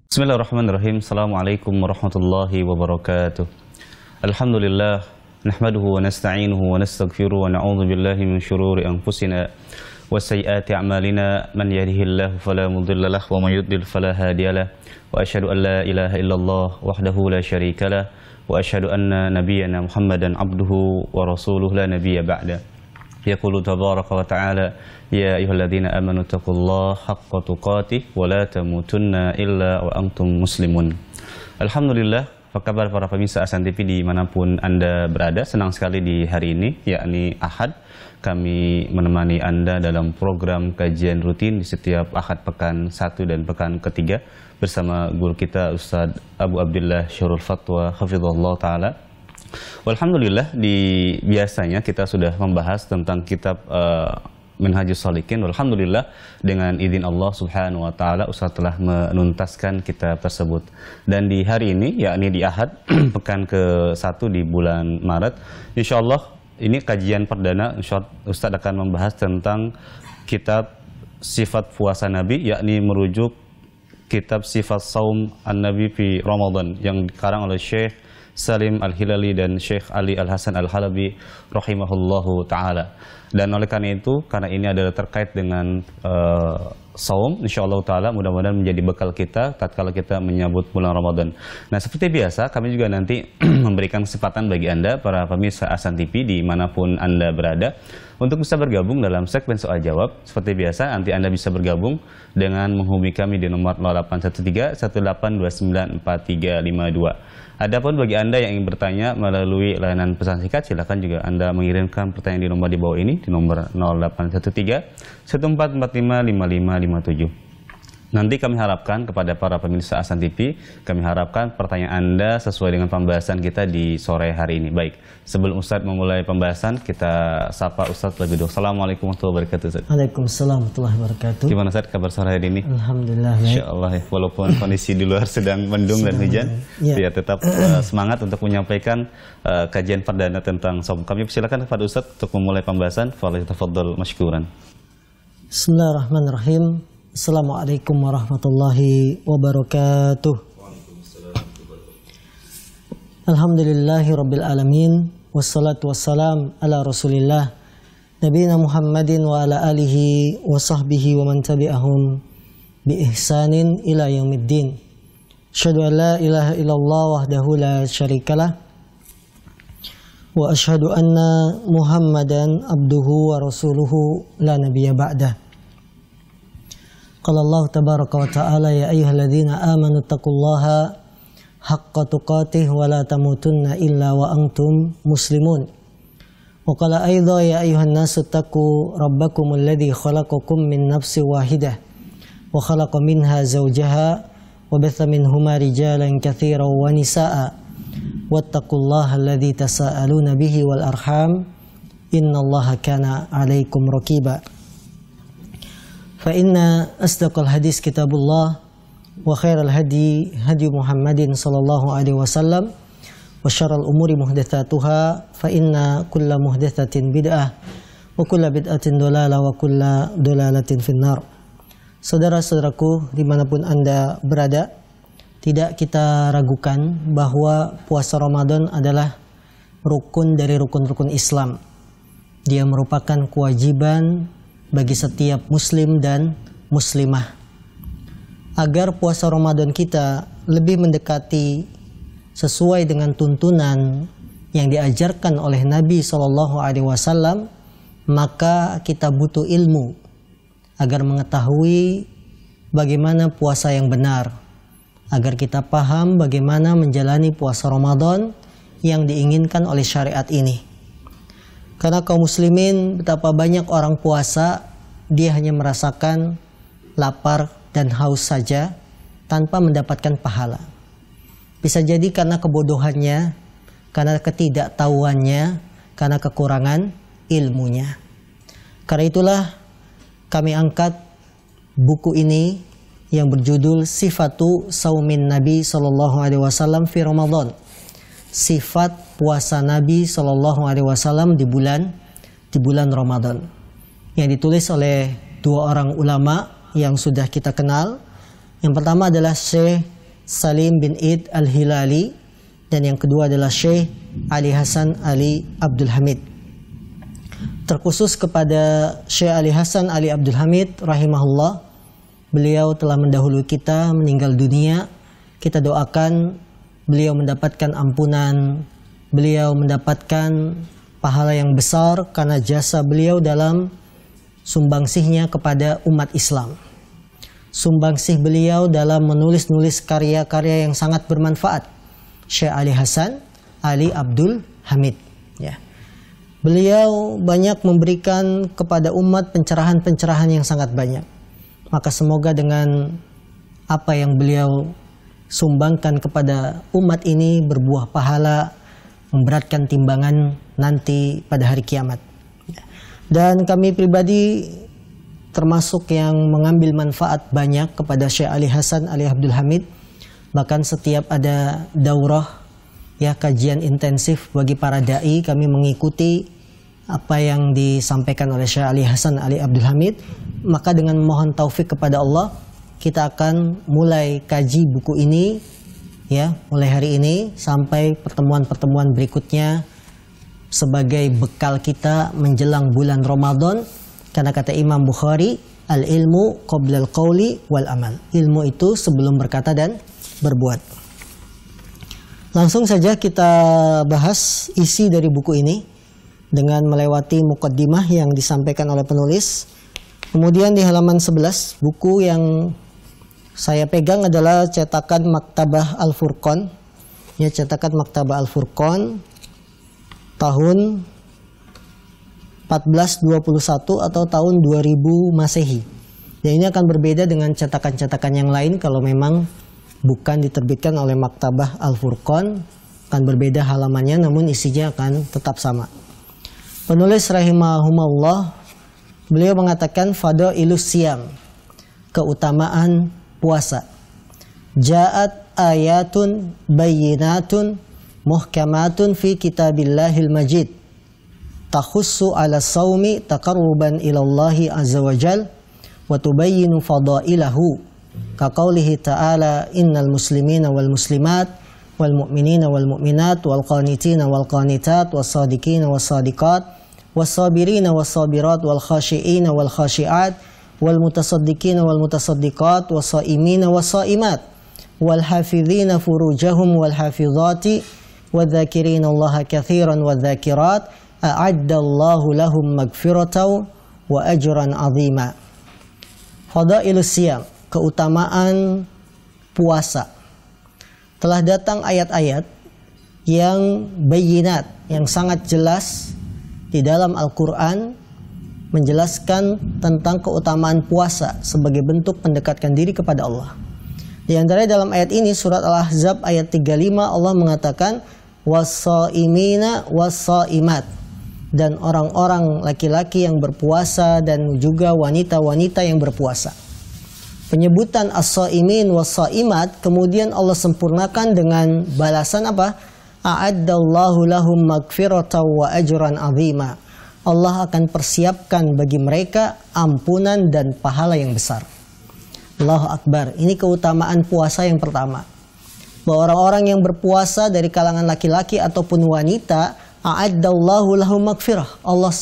Bismillahirrahmanirrahim. Assalamualaikum warahmatullahi wabarakatuh. Alhamdulillah, nahmaduhu wa nasta'inuhu wa nastaghfiruhu wa na'udzu billahi min syururi anfusina wa sayyiati a'malina. Man yahdihillahu fala mudilla lahu wa man yudlil fala hadiyalah. Wa asyhadu an la ilaha illallah wahdahu la syarikalah wa asyhadu anna nabiyyana Muhammadan abduhu wa rasuluhu la nabiyya ba'da. Yaqulu tabaraka wa ta'ala, ya ayyuhalladzina amanu taqullaha haqqa tuqatih wa la tamutunna illa wa antum muslimun. Alhamdulillah, apa kabar para pemirsa Ahsan TV dimanapun Anda berada? Senang sekali di hari ini, yakni Ahad, kami menemani Anda dalam program kajian rutin di setiap Ahad pekan 1 dan pekan ketiga bersama guru kita Ustaz Abu Abdillah Syarul Fatwa hafizahullah ta'ala. Alhamdulillah, biasanya kita sudah membahas tentang kitab Minhajus Shalikin. Alhamdulillah, dengan izin Allah Subhanahu wa taala Ustaz telah menuntaskan kitab tersebut. Dan di hari ini, yakni di Ahad pekan ke-1 di bulan Maret, insyaallah ini kajian perdana. Ustaz akan membahas tentang kitab sifat puasa Nabi, yakni merujuk kitab sifat saum an-Nabi fi Ramadan yang dikarang oleh Syekh Salim Al-Hilali dan Syekh Ali Al-Hasan Al-Halabi rahimahullahu ta'ala. Dan oleh karena itu, karena ini adalah terkait dengan saum, insyaallah ta'ala mudah-mudahan menjadi bekal kita tatkala kita menyambut bulan Ramadan. Nah, seperti biasa kami juga nanti memberikan kesempatan bagi Anda para pemirsa Ahsan TV dimanapun Anda berada untuk bisa bergabung dalam segmen soal jawab. Seperti biasa, nanti Anda bisa bergabung dengan menghubungi kami di nomor 0813 1829 4352. Adapun bagi Anda yang ingin bertanya melalui layanan pesan singkat, silakan juga Anda mengirimkan pertanyaan di nomor di bawah ini, di nomor 0813 1445 5557. Nanti kami harapkan kepada para pemirsa Ahsan TV, kami harapkan pertanyaan Anda sesuai dengan pembahasan kita di sore hari ini. Baik, sebelum Ustadz memulai pembahasan, kita sapa Ustadz lebih dulu. Assalamualaikum warahmatullahi wabarakatuh, Ustadz. Waalaikumsalam warahmatullahi wabarakatuh. Gimana Ustadz kabar sore hari ini? Alhamdulillah. Insyaallah ya, walaupun kondisi di luar sedang mendung dan hujan, ya tetap semangat untuk menyampaikan kajian perdana tentang saum. Kami persilakan kepada Ustadz untuk memulai pembahasan. Fadhil masykuran. Bismillahirrahmanirrahim. Assalamualaikum warahmatullahi wabarakatuh. Alhamdulillahi rabbil alamin. Wassalatu wassalam ala rasulillah Nabiyina Muhammadin wa ala alihi wa sahbihi wa man tabi'ahum bi ihsanin ila yaumiddin. Asyhadu an la ilaha illallah wahdahu la syarikalah wa asyhadu anna Muhammadan abduhu wa rasuluhu la nabiyya ba'dah. Qala Allah tabaraka wa ta'ala, ya ayyuhalladzina amanu taqullaha haqqa tuqatih wa la tamutunna illa wa antum muslimun. Wa qala aidha, ya ayyuhan nasu taqu rabbakumul ladzi khalaqakum min nafsin wahidah wa khalaqa minha zawjaha wa batha minhuma rijalan katsiran wa nisaa'a wattaqullaha alladzi tasaaluna bihi wal arham innallaha kana 'alaikum raqiba. Fa inna asdaqal hadis kitabullah wa khairal hadi hadi Muhammadin sallallahu alaihi wasallam wa syarrul umuri muhdatsatuha fa inna kulla muhdatsatin bid'ah wa kulla bid'atin dhalalah wa kulla dhalalatin finnar. Saudara-saudaraku dimanapun Anda berada, tidak kita ragukan bahwa puasa Ramadan adalah rukun dari rukun-rukun Islam. Dia merupakan kewajiban bagi setiap muslim dan muslimah. Agar puasa Ramadan kita lebih mendekati sesuai dengan tuntunan yang diajarkan oleh Nabi SAW, maka kita butuh ilmu agar mengetahui bagaimana puasa yang benar, agar kita paham bagaimana menjalani puasa Ramadan yang diinginkan oleh syariat ini. Karena kaum muslimin, betapa banyak orang puasa, dia hanya merasakan lapar dan haus saja tanpa mendapatkan pahala. Bisa jadi karena kebodohannya, karena ketidaktahuannya, karena kekurangan ilmunya. Karena itulah kami angkat buku ini yang berjudul Sifatu Saumin Nabi SAW fi Ramadan. Sifat puasa Nabi SAW di bulan Ramadan, yang ditulis oleh dua orang ulama yang sudah kita kenal. Yang pertama adalah Syekh Salim bin Id Al-Hilali, dan yang kedua adalah Syekh Ali Hasan Ali Abdul Hamid. Terkhusus kepada Syekh Ali Hasan Ali Abdul Hamid rahimahullah, beliau telah mendahului kita meninggal dunia. Kita doakan beliau mendapatkan ampunan, beliau mendapatkan pahala yang besar karena jasa beliau dalam sumbangsihnya kepada umat Islam. Sumbangsih beliau dalam menulis-nulis karya-karya yang sangat bermanfaat. Syekh Ali Hasan Ali Abdul Hamid. Ya. Beliau banyak memberikan kepada umat pencerahan-pencerahan yang sangat banyak. Maka semoga dengan apa yang beliau sumbangkan kepada umat ini berbuah pahala, memberatkan timbangan nanti pada hari kiamat. Dan kami pribadi termasuk yang mengambil manfaat banyak kepada Syekh Ali Hasan Ali Abdul Hamid. Bahkan setiap ada daurah, ya, kajian intensif bagi para dai, kami mengikuti apa yang disampaikan oleh Syekh Ali Hasan Ali Abdul Hamid. Maka dengan mohon taufik kepada Allah, kita akan mulai kaji buku ini, ya, mulai hari ini sampai pertemuan-pertemuan berikutnya sebagai bekal kita menjelang bulan Ramadan. Karena kata Imam Bukhari, al-ilmu qoblal qawli wal amal. Ilmu itu sebelum berkata dan berbuat. Langsung saja kita bahas isi dari buku ini dengan melewati muqaddimah yang disampaikan oleh penulis. Kemudian di halaman 11, buku yang saya pegang adalah cetakan Maktabah Al-Furqan. Ya, cetakan Maktabah Al-Furqan tahun 1421 atau tahun 2000 Masehi. Dan ini akan berbeda dengan cetakan-cetakan yang lain kalau memang bukan diterbitkan oleh Maktabah Al-Furqan, akan berbeda halamannya namun isinya akan tetap sama. Penulis rahimahumullah, beliau mengatakan fadailus siyam, keutamaan puasa. Ja'at ayatun bayyinatun muhkamatun fi kitabillahil majid takhussu ala sawmi taqarruban ilallahi azza wa jal wa tubayyinu fadailahu ka qawlihi ta'ala innal muslimina wal muslimat wal mu'minina wal mu'minat wal qanitina wal qanitat was sadiqina was sadiqat was sabirina was sabirat wal khashiina wal khashiat wal mutasaddiqina wal mutasaddiqat was saimina was saimat wal hafizina furujahum wal hafizati wal dzakirina allaha katsiran wal dzakirat a'addallahu lahum magfiratan wa ajran 'azima. Fadailus siyam, keutamaan puasa. Telah datang ayat-ayat yang bayyinat, yang sangat jelas di dalam Al-Qur'an menjelaskan tentang keutamaan puasa sebagai bentuk mendekatkan diri kepada Allah. Di antaranya dalam ayat ini surat Al-Ahzab ayat 35 Allah mengatakan was-shaimina was-shaimat, dan orang-orang laki-laki yang berpuasa dan juga wanita-wanita yang berpuasa. Penyebutan as-shaimin was-shaimat kemudian Allah sempurnakan dengan balasan apa? A'addallahu lahum magfiratan wa ajran 'azima. Allah akan persiapkan bagi mereka ampunan dan pahala yang besar. Allahu Akbar. Ini keutamaan puasa yang pertama. Bahwa orang-orang yang berpuasa dari kalangan laki-laki ataupun wanita, a'addallahu lahum magfirah. Allah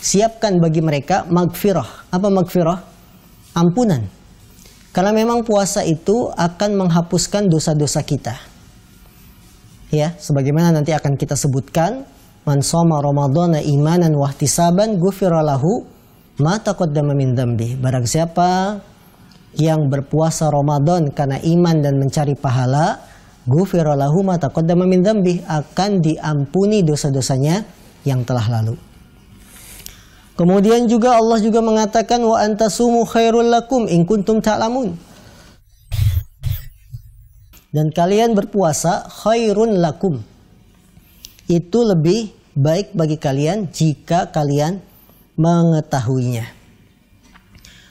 siapkan bagi mereka magfirah. Apa magfirah? Ampunan. Karena memang puasa itu akan menghapuskan dosa-dosa kita. Ya, sebagaimana nanti akan kita sebutkan, man shoma ramadhana imanan wa ihtisaban ghufira lahu ma taqaddama min dzambi. Barang siapa yang berpuasa Ramadan karena iman dan mencari pahala, ghufira lahu ma taqaddama min dzambi, akan diampuni dosa-dosanya yang telah lalu. Kemudian juga Allah juga mengatakan wa antasumu khairul lakum in kuntum ta'lamun. Dan kalian berpuasa khairun lakum, itu lebih baik bagi kalian jika kalian mengetahuinya.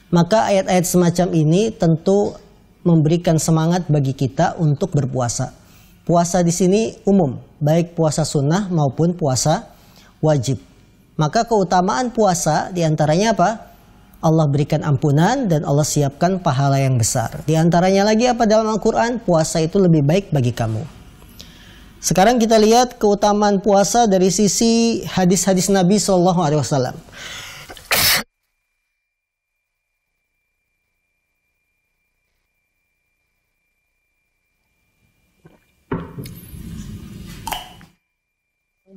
Maka ayat-ayat semacam ini tentu memberikan semangat bagi kita untuk berpuasa. Puasa di sini umum, baik puasa sunnah maupun puasa wajib. Maka keutamaan puasa diantaranya apa? Allah berikan ampunan dan Allah siapkan pahala yang besar. Di antaranya lagi apa dalam Al-Quran? Puasa itu lebih baik bagi kamu. Sekarang kita lihat keutamaan puasa dari sisi hadis-hadis Nabi SAW.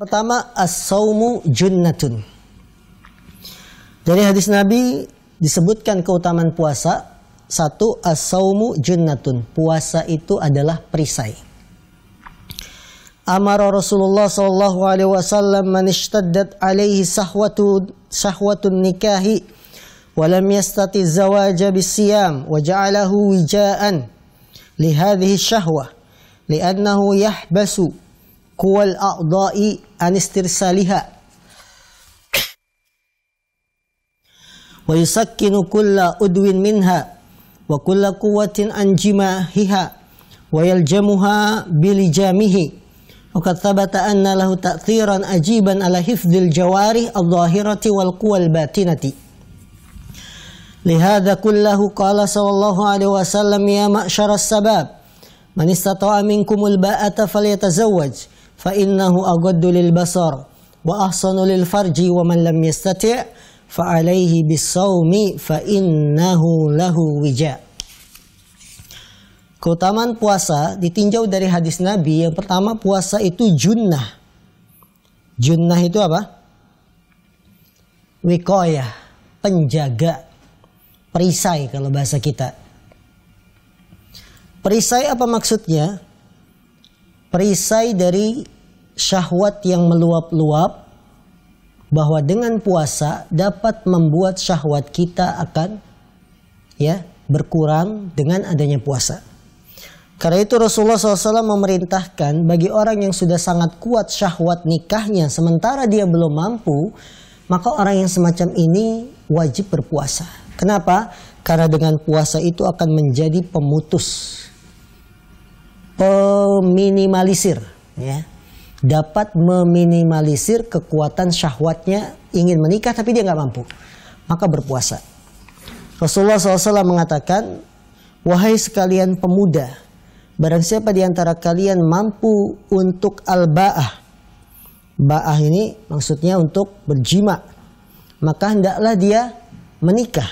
Pertama, as-saumu junnatun. Dari hadis Nabi disebutkan keutamaan puasa. Satu, as-saumu junnatun. Puasa itu adalah perisai. Amara Rasulullah sallallahu alaihi wasallam man ishtaddat alaihi sahwatun nikahi wa lam yastati zawaja bisiyam wa ja'alahu wija'an li hadhihi syahwah li'annahu yahbasu kuwal a'dha'i an istirsaliha wa yusakkinu kulla udwin minha wa kulla quwwatin an jimahiha wa yaljamuha bilijamihi wa qad thabata anna lahu ta'thiran ajiban ala hifdzil jawarih adh-dhahirati wal quwal batinati. Lihadza kullahu qala sallallahu alaihi wasallam ya ma'syaras sabab man istata'a minkumul ba'ata falyatazawwaj fa innahu aghaddu lil basar wa ahsanu lil farji wa man lam yastati' fa'alaihi bisawmi fa'innahu lahu wija. Keutamaan puasa ditinjau dari hadis Nabi. Yang pertama, puasa itu junnah. Junnah itu apa? Wikoyah, penjaga, perisai kalau bahasa kita. Perisai apa maksudnya? Perisai dari syahwat yang meluap-luap, bahwa dengan puasa dapat membuat syahwat kita akan berkurang dengan adanya puasa. Karena itu Rasulullah SAW memerintahkan bagi orang yang sudah sangat kuat syahwat nikahnya sementara dia belum mampu, maka orang yang semacam ini wajib berpuasa. Kenapa? Karena dengan puasa itu akan menjadi pemutus, peminimalisir, dapat meminimalisir kekuatan syahwatnya ingin menikah tapi dia nggak mampu, maka berpuasa. Rasulullah SAW mengatakan, wahai sekalian pemuda, barang siapa di antara kalian mampu untuk al-ba'ah, ba'ah ini maksudnya untuk berjima, maka hendaklah dia menikah.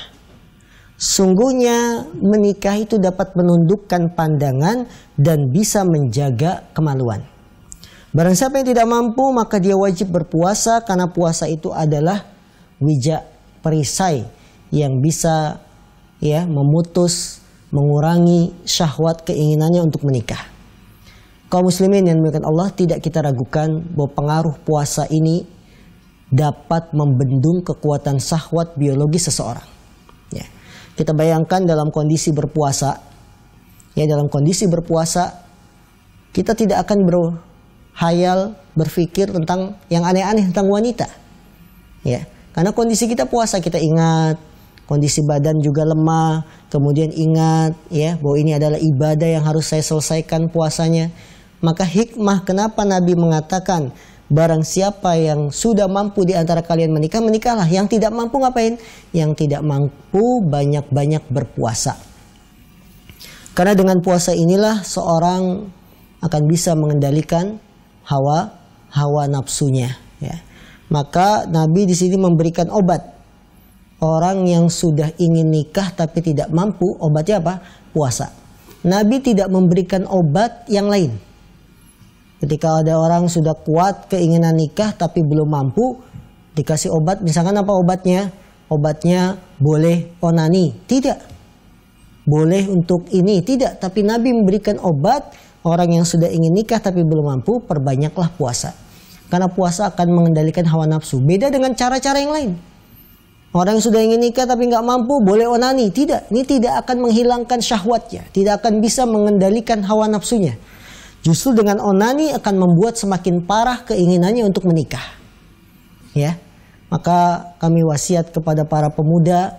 Sungguhnya menikah itu dapat menundukkan pandangan dan bisa menjaga kemaluan. Barang siapa yang tidak mampu, maka dia wajib berpuasa karena puasa itu adalah wija, perisai yang bisa memutus, mengurangi syahwat keinginannya untuk menikah. Kaum muslimin yang dimuliakan Allah, tidak kita ragukan bahwa pengaruh puasa ini dapat membendung kekuatan syahwat biologi seseorang. Kita bayangkan dalam kondisi berpuasa, dalam kondisi berpuasa kita tidak akan hayal berpikir tentang yang aneh-aneh tentang wanita, karena kondisi kita puasa, kita ingat kondisi badan juga lemah, kemudian ingat bahwa ini adalah ibadah yang harus saya selesaikan puasanya. Maka hikmah kenapa Nabi mengatakan barang siapa yang sudah mampu di antara kalian menikah, menikahlah. Yang tidak mampu ngapain? Yang tidak mampu banyak-banyak berpuasa. Karena dengan puasa inilah seorang akan bisa mengendalikan hawa nafsunya. Maka Nabi di sini memberikan obat. Orang yang sudah ingin nikah tapi tidak mampu, obatnya apa? Puasa. Nabi tidak memberikan obat yang lain. Ketika ada orang sudah kuat keinginan nikah tapi belum mampu, dikasih obat, misalkan apa obatnya? Obatnya boleh onani, tidak. Boleh untuk ini, tidak. Tapi Nabi memberikan obat, orang yang sudah ingin nikah tapi belum mampu, perbanyaklah puasa. Karena puasa akan mengendalikan hawa nafsu. Beda dengan cara-cara yang lain. Orang yang sudah ingin nikah tapi nggak mampu, boleh onani, tidak. Ini tidak akan menghilangkan syahwatnya, tidak akan bisa mengendalikan hawa nafsunya. Justru dengan onani akan membuat semakin parah keinginannya untuk menikah. Maka kami wasiat kepada para pemuda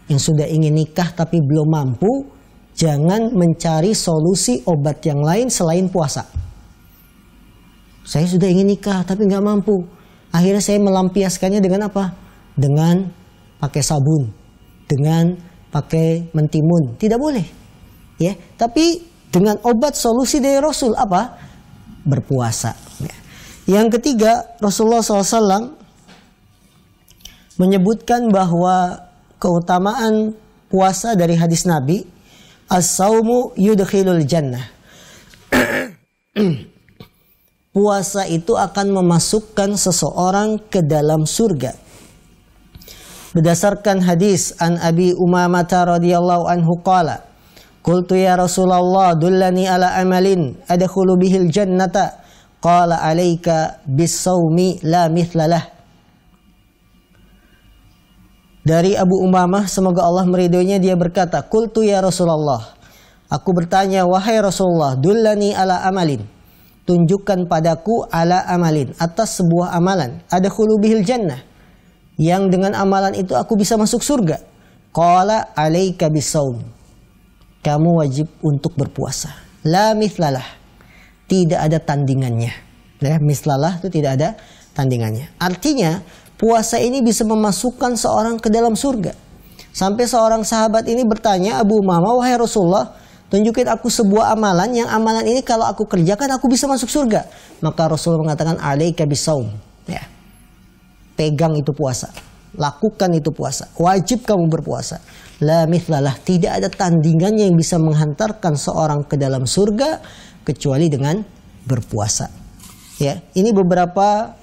yang sudah ingin nikah tapi belum mampu, jangan mencari solusi obat yang lain selain puasa. Saya sudah ingin nikah tapi nggak mampu. Akhirnya saya melampiaskannya dengan apa? Dengan pakai sabun. dengan pakai mentimun, tidak boleh. Ya, tapi dengan obat solusi dari Rasul apa? Berpuasa. Ya. Yang ketiga, Rasulullah SAW menyebutkan bahwa keutamaan puasa dari hadis Nabi, as-saumu yudkhilul jannah. Puasa itu akan memasukkan seseorang ke dalam surga. Berdasarkan hadis an Abi Umamah radhiyallahu anhu qala, qultu ya Rasulullah dullani ala amalin adkhulu bihil jannata, qala alaika bis-saumi la mithlalah. Dari Abu Umamah, semoga Allah meridhoinya, dia berkata, qultu ya Rasulullah, aku bertanya, wahai Rasulullah, dullani ala amalin, tunjukkan padaku ala amalin, atas sebuah amalan, adkhulu bihil jannah, yang dengan amalan itu aku bisa masuk surga. Qala alaika bisaum, kamu wajib untuk berpuasa. La mithlalah, tidak ada tandingannya. Ya, mislalah itu tidak ada tandingannya. Artinya puasa ini bisa memasukkan seorang ke dalam surga. Sampai seorang sahabat ini bertanya, Abu Umamah, wahai Rasulullah, tunjukin aku sebuah amalan, yang amalan ini kalau aku kerjakan aku bisa masuk surga. Maka Rasulullah mengatakan, alaika bisaum. Ya. Pegang itu puasa. Lakukan itu puasa. Wajib kamu berpuasa. La mithlalah, tidak ada tandingannya yang bisa menghantarkan seorang ke dalam surga kecuali dengan berpuasa. Ya, ini beberapa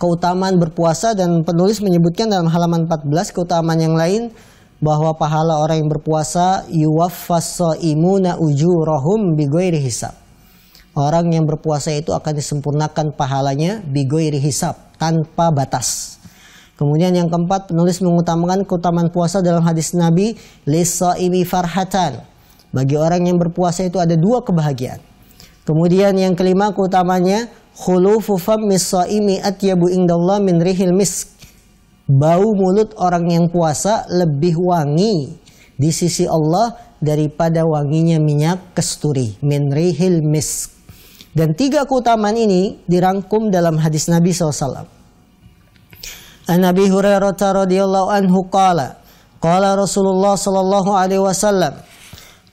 keutamaan berpuasa, dan penulis menyebutkan dalam halaman 14 keutamaan yang lain bahwa pahala orang yang berpuasa yuwaffas shaimuna ujurahum bighairi hisab. Orang yang berpuasa itu akan disempurnakan pahalanya bighairi hisab, tanpa batas. Kemudian yang keempat, penulis mengutamakan keutamaan puasa dalam hadis Nabi, lis-shaimi farhatan. Bagi orang yang berpuasa itu ada dua kebahagiaan. Kemudian yang kelima keutamanya, khulufu fammis shaimi atyabu indallah min rihil misk. Bau mulut orang yang puasa lebih wangi di sisi Allah daripada wanginya minyak kasturi, min rihil misk. Dan tiga keutamaan ini dirangkum dalam hadis Nabi SAW. An Abi Hurairah radhiyallahu anhu qala, qala Rasulullah sallallahu alaihi wasallam,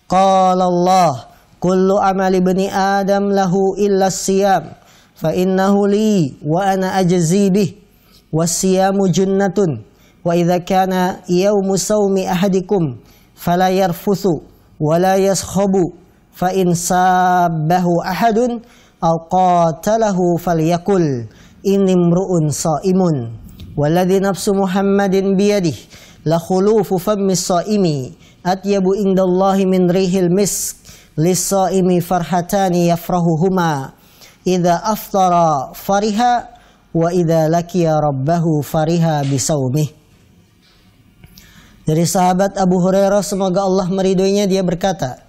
qala Allah, kullu amali bani Adam lahu illa siyam, fa innahu li wa ana ajzi bih, was-siyamu junnatun, wa idza kana yaumu sawmi ahadikum fala yarfuthu wa la yaskhabu, fa in sabbahu ahadun aw qatalahu falyakul inimru'un shaimun, walladzi nafsu Muhammadin biyadihi la khulufu fammis shaimi atyabu indallahi min rihil misk, lis-shaimi farhatani yafrahuhuma, idza aftara fariha wa idza laqiya rabbahu fariha bisaumih. Dari sahabat Abu Hurairah, semoga Allah meridhoinya, dia berkata,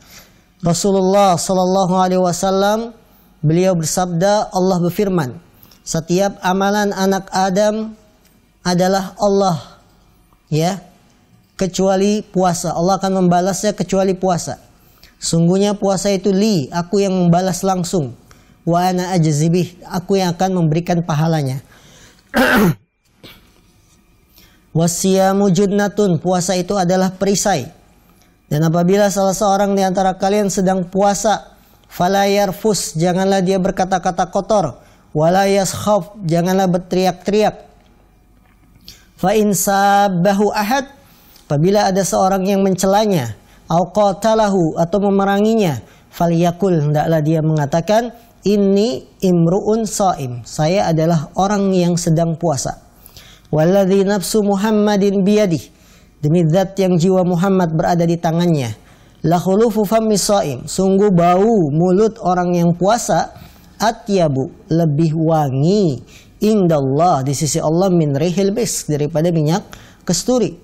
Rasulullah sallallahu alaihi wasallam, beliau bersabda, Allah berfirman, setiap amalan anak Adam adalah Allah, ya, kecuali puasa. Allah akan membalasnya kecuali puasa. Sungguhnya puasa itu li, aku yang membalas langsung. Wa ana ajzibih, aku yang akan memberikan pahalanya. Wasiyamu junnatun, puasa itu adalah perisai. Dan apabila salah seorang di antara kalian sedang puasa, fala yarfus, janganlah dia berkata-kata kotor, wala yaskhaf, janganlah berteriak-teriak. Fa in sabbahu ahad, apabila ada seorang yang mencelanya, au qatalahu, atau memeranginya, falyakul, hendaklah dia mengatakan, inni imru'un shaim, saya adalah orang yang sedang puasa. Walladzi nafsu Muhammadin biyadihi, demi zat yang jiwa Muhammad berada di tangannya, la khulufu fammis shaim, sungguh bau mulut orang yang puasa, atyabu, lebih wangi, indallah, di sisi Allah, min rihil misk, daripada minyak kasturi.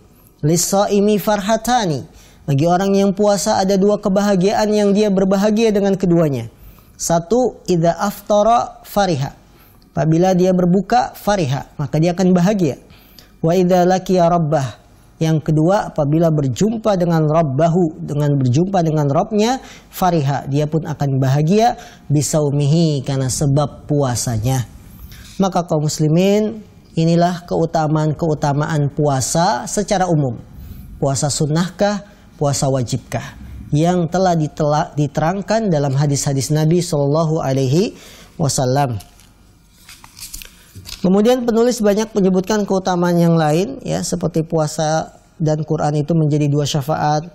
Lis-shaimi farhatani, bagi orang yang puasa ada dua kebahagiaan yang dia berbahagia dengan keduanya. Satu, idza aftara fariha, apabila dia berbuka, fariha, maka dia akan bahagia. Wa idza laqiya rabbah, yang kedua, apabila berjumpa dengan rabbahu, dengan berjumpa dengan Rabbnya, fariha, dia pun akan bahagia, bisaumihi, karena sebab puasanya. Maka kaum muslimin, inilah keutamaan-keutamaan puasa secara umum. Puasa sunnahkah? Puasa wajibkah? Yang telah diterangkan dalam hadis-hadis Nabi Shallallahu Alaihi Wasallam. Kemudian penulis banyak menyebutkan keutamaan yang lain, ya, seperti puasa dan Quran itu menjadi 2 syafaat.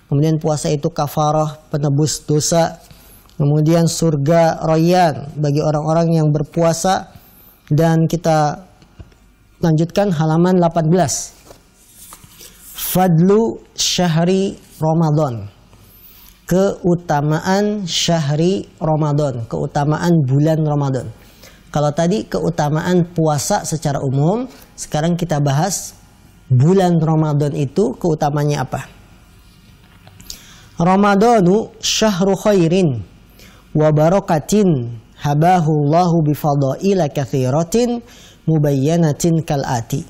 Kemudian puasa itu kafarah, penebus dosa. Kemudian surga Rayyan bagi orang-orang yang berpuasa. Dan kita lanjutkan halaman 18. Fadlu syahri Ramadan. Keutamaan syahri Ramadan, keutamaan bulan Ramadan. Kalau tadi keutamaan puasa secara umum, sekarang kita bahas bulan Ramadan itu keutamanya apa? Ramadanu syahru khairin wa barakatin habahu Allahu bifadaila katsiratin mubayyanatin kalati.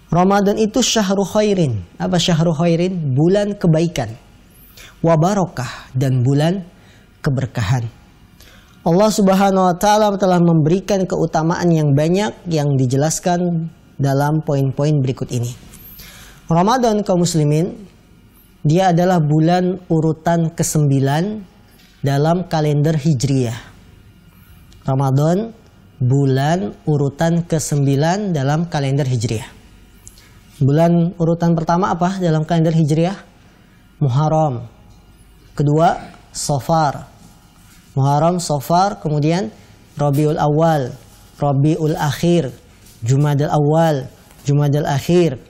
Ramadan itu syahru khairin. Apa syahru khairin? Bulan kebaikan. Wa barakah, dan bulan keberkahan. Allah Subhanahu wa taala telah memberikan keutamaan yang banyak yang dijelaskan dalam poin-poin berikut ini. Ramadan kaum muslimin, dia adalah bulan urutan ke-9 dalam kalender Hijriyah. Ramadan bulan urutan ke-9 dalam kalender Hijriyah. Bulan urutan pertama apa dalam kalender Hijriyah? Muharram. Kedua, Safar. Muharram, Safar, kemudian Rabiul Awal, Rabiul Akhir, Jumadal Awal, Jumadal Akhir,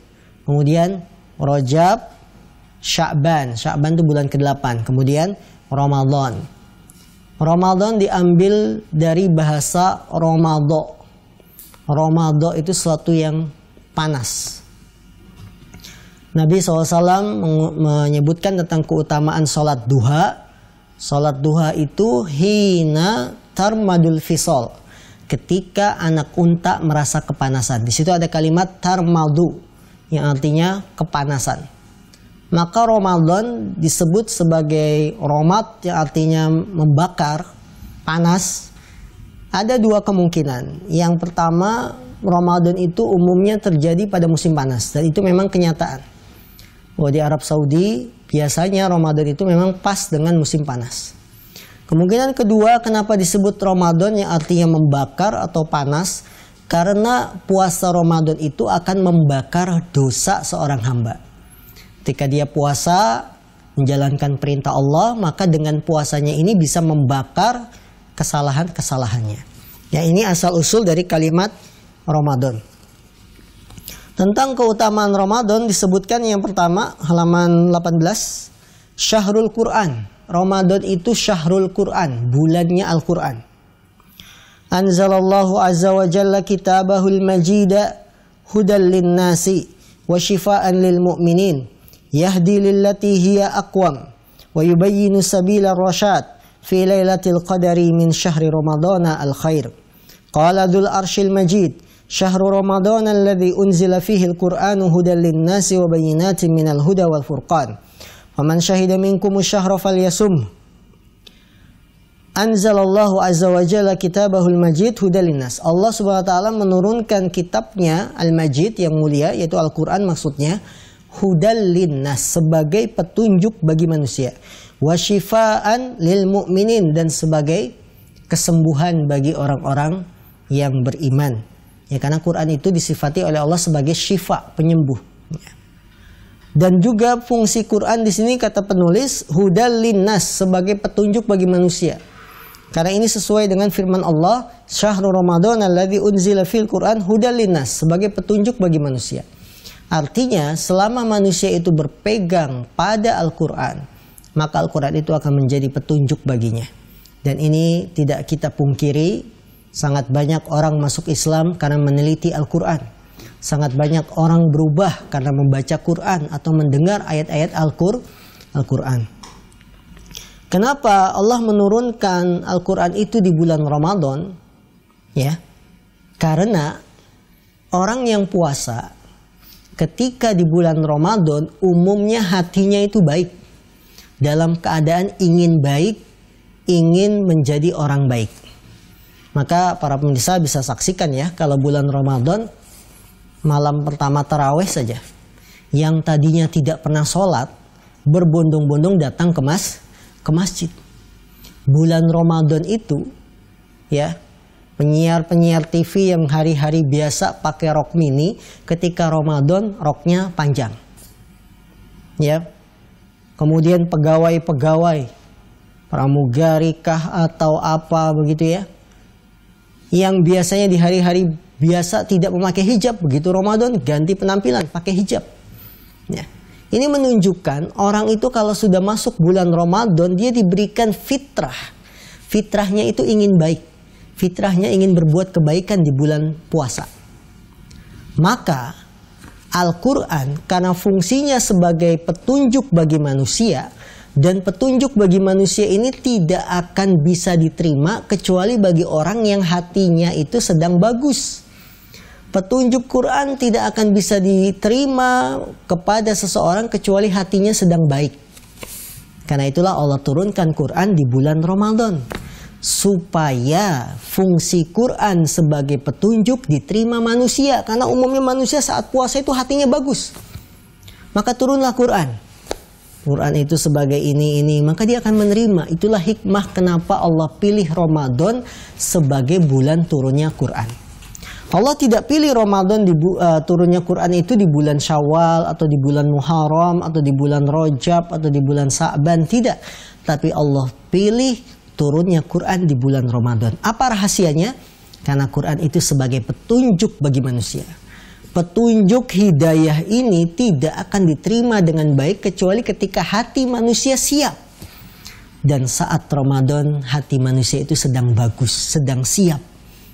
kemudian Rajab, Sya'ban. Sya'ban itu bulan ke-8. Kemudian Ramadan. Ramadan diambil dari bahasa Ramado. Ramado itu sesuatu yang panas. Nabi SAW menyebutkan tentang keutamaan sholat duha. Sholat duha itu hina tarmadul fisol, ketika anak unta merasa kepanasan. Di situ ada kalimat tarmadu yang artinya kepanasan. Maka Ramadan disebut sebagai romat yang artinya membakar, panas. Ada 2 kemungkinan. Yang pertama, Ramadan itu umumnya terjadi pada musim panas, dan itu memang kenyataan. Di Arab Saudi biasanya Ramadan itu memang pas dengan musim panas. Kemungkinan kedua, kenapa disebut Ramadan yang artinya membakar atau panas? Karena puasa Ramadan itu akan membakar dosa seorang hamba. Ketika dia puasa menjalankan perintah Allah, maka dengan puasanya ini bisa membakar kesalahan-kesalahannya. Ya, ini asal usul dari kalimat Ramadan. Tentang keutamaan Ramadan disebutkan yang pertama, halaman 18, Syahrul Quran. Ramadan itu Syahrul Quran, bulannya Al-Quran. Anzalallahu azza wa jalla kitabahul majida hudal linnasi wa shifaan lil mu'minin yahdi lillati hiya aqwam wa yubayyinu sabila rasyad fi lailatul qadari min syahri ramadana al-khair. Qala dzul arsyil majid Syahru Ramadan alladzi unzila fihi al-Qur'anu hudan lin-nasi wa bayyinatin minal huda wal furqan. Faman syahida minkumu syahra falyasum. Anzalallahu azza wa jalla kitabahul majid hudan lin-nas. Allah Subhanahu wa taala menurunkan kitabnya Al-Majid yang mulia, yaitu Al-Qur'an maksudnya, hudan lin-nas, sebagai petunjuk bagi manusia. Wa syifaan lil mu'minin, dan sebagai kesembuhan bagi orang-orang yang beriman. Ya, karena Quran itu disifati oleh Allah sebagai syifa, penyembuh. Dan juga fungsi Quran di sini kata penulis hudal linnas, sebagai petunjuk bagi manusia. Karena ini sesuai dengan firman Allah, Syahrul Ramadan alladzi unzila fil Quran hudal linnas, sebagai petunjuk bagi manusia. Artinya selama manusia itu berpegang pada Al-Quran, maka Al-Quran itu akan menjadi petunjuk baginya. Dan ini tidak kita pungkiri. Sangat banyak orang masuk Islam karena meneliti Al-Quran. Sangat banyak orang berubah karena membaca Quran atau mendengar ayat-ayat Al-Quran. Kenapa Allah menurunkan Al-Quran itu di bulan Ramadan? Ya, karena orang yang puasa ketika di bulan Ramadan umumnya hatinya itu baik. Dalam keadaan ingin baik, ingin menjadi orang baik. Maka para pemirsa bisa saksikan ya, kalau bulan Ramadan malam pertama tarawih saja, yang tadinya tidak pernah sholat berbondong-bondong datang ke masjid. Bulan Ramadan itu, ya, penyiar-penyiar TV yang hari-hari biasa pakai rok mini, ketika Ramadan roknya panjang. Ya. Kemudian pegawai-pegawai, pramugari kah atau apa begitu ya, yang biasanya di hari-hari biasa tidak memakai hijab, begitu Ramadan ganti penampilan pakai hijab. Ya. Ini menunjukkan orang itu kalau sudah masuk bulan Ramadan, dia diberikan fitrah. Fitrahnya itu ingin baik. Fitrahnya ingin berbuat kebaikan di bulan puasa. Maka Al-Quran karena fungsinya sebagai petunjuk bagi manusia, dan petunjuk bagi manusia ini tidak akan bisa diterima kecuali bagi orang yang hatinya itu sedang bagus. Petunjuk Quran tidak akan bisa diterima kepada seseorang kecuali hatinya sedang baik. Karena itulah Allah turunkan Quran di bulan Ramadan, supaya fungsi Quran sebagai petunjuk diterima manusia. Karena umumnya manusia saat puasa itu hatinya bagus, maka turunlah Quran. Quran itu sebagai ini, maka dia akan menerima. Itulah hikmah kenapa Allah pilih Ramadan sebagai bulan turunnya Quran. Allah tidak pilih Ramadan turunnya Quran itu di bulan Syawal atau di bulan Muharram atau di bulan Rajab atau di bulan Sa'ban, tidak. Tapi Allah pilih turunnya Quran di bulan Ramadan. Apa rahasianya? Karena Quran itu sebagai petunjuk bagi manusia. Petunjuk hidayah ini tidak akan diterima dengan baik kecuali ketika hati manusia siap. Dan saat Ramadan hati manusia itu sedang bagus, sedang siap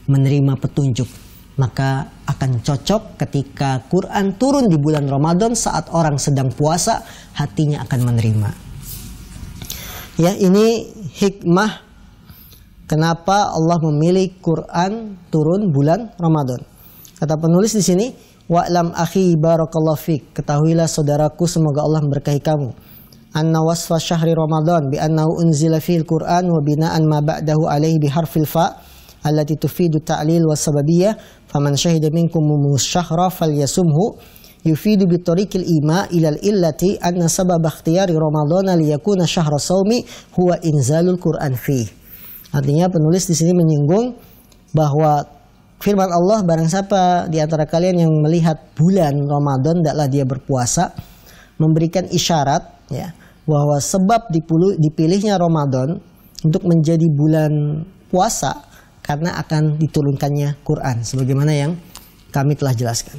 menerima petunjuk. Maka akan cocok ketika Quran turun di bulan Ramadan saat orang sedang puasa, hatinya akan menerima. Ya, ini hikmah kenapa Allah memilih Quran turun bulan Ramadan. Kata penulis di sini, wa'lam akhi barakallahu fik, ketahuilah saudaraku semoga Allah memberkahi kamu, anna wasfa syahri Ramadan bi annahu unzila fil Quran wa bina'an ma ba'dahu alaihi bi harfil fa allati tufidu ta'lil wa sababiyah, faman syahida minkum syahra falyasumhu, yufidu bi tariqil ima ilal illati anna sabab ikhtiyari Ramadhana liyakuna syahra shaumi huwa inzalul Quran fi. Artinya penulis di sini menyinggung bahwa firman Allah, barang siapa di antara kalian yang melihat bulan Ramadan hendaklah dia berpuasa, memberikan isyarat ya bahwa sebab dipilihnya Ramadan untuk menjadi bulan puasa karena akan diturunkannya Quran, sebagaimana yang kami telah jelaskan.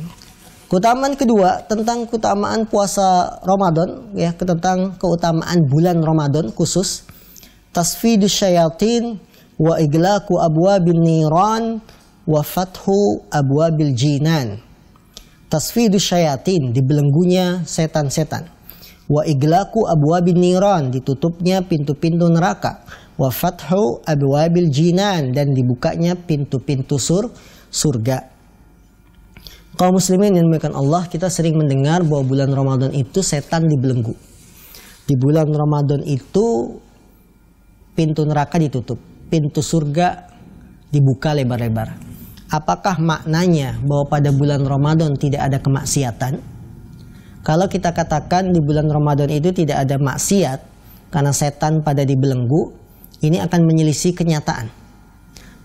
Keutamaan kedua tentang keutamaan puasa Ramadan, ya, tentang keutamaan bulan Ramadan khusus, tasfidus syayatin wa iglaqu abwabin niran wa fathu abwabil jinan. Tasfidus syayatin, dibelenggunya setan-setan. Wa iglaqu abwabin niran, ditutupnya pintu-pintu neraka. Wa fathu abwabil jinan, dan dibukanya pintu-pintu surga. Kaum muslimin yang dimuliakan Allah, kita sering mendengar bahwa bulan Ramadan itu setan dibelenggu. Di bulan Ramadan itu pintu neraka ditutup, pintu surga dibuka lebar-lebar. Apakah maknanya bahwa pada bulan Ramadan tidak ada kemaksiatan? Kalau kita katakan di bulan Ramadan itu tidak ada maksiat karena setan pada dibelenggu, ini akan menyelisih kenyataan,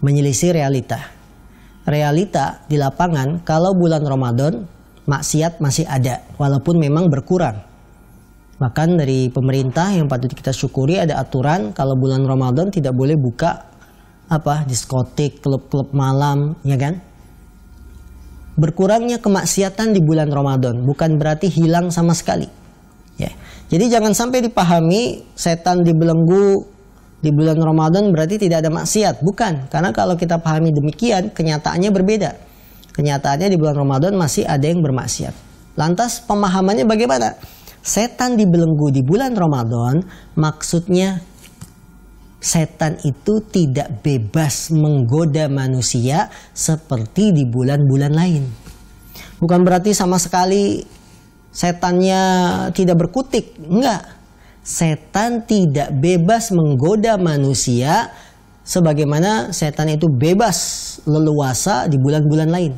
menyelisih realita. Realita di lapangan, kalau bulan Ramadan, maksiat masih ada, walaupun memang berkurang. Bahkan dari pemerintah yang patut kita syukuri ada aturan kalau bulan Ramadan tidak boleh buka diskotik, klub-klub malam, ya kan? Berkurangnya kemaksiatan di bulan Ramadan bukan berarti hilang sama sekali. Ya. Jadi jangan sampai dipahami setan dibelenggu di bulan Ramadan berarti tidak ada maksiat. Bukan, karena kalau kita pahami demikian, kenyataannya berbeda. Kenyataannya di bulan Ramadan masih ada yang bermaksiat. Lantas pemahamannya bagaimana? Setan dibelenggu di bulan Ramadan, maksudnya setan itu tidak bebas menggoda manusia seperti di bulan-bulan lain. Bukan berarti sama sekali setannya tidak berkutik, enggak. Setan tidak bebas menggoda manusia sebagaimana setan itu bebas leluasa di bulan-bulan lain.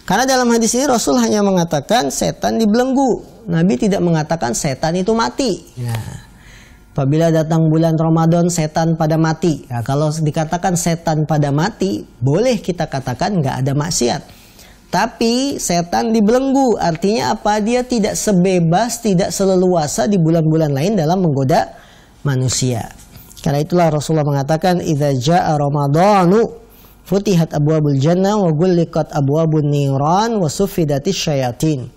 Karena dalam hadis ini Rasul hanya mengatakan setan dibelenggu, Nabi tidak mengatakan setan itu mati. Nah, apabila datang bulan Ramadan setan pada mati. Nah, kalau dikatakan setan pada mati, boleh kita katakan nggak ada maksiat. Tapi setan dibelenggu, artinya apa? Dia tidak sebebas, tidak seleluasa di bulan-bulan lain dalam menggoda manusia. Karena itulah Rasulullah mengatakan, "Idza jaa Ramadhanu futihat abwabul jannah wa ghulliqat abwabun niran wa suffidatis syayatin."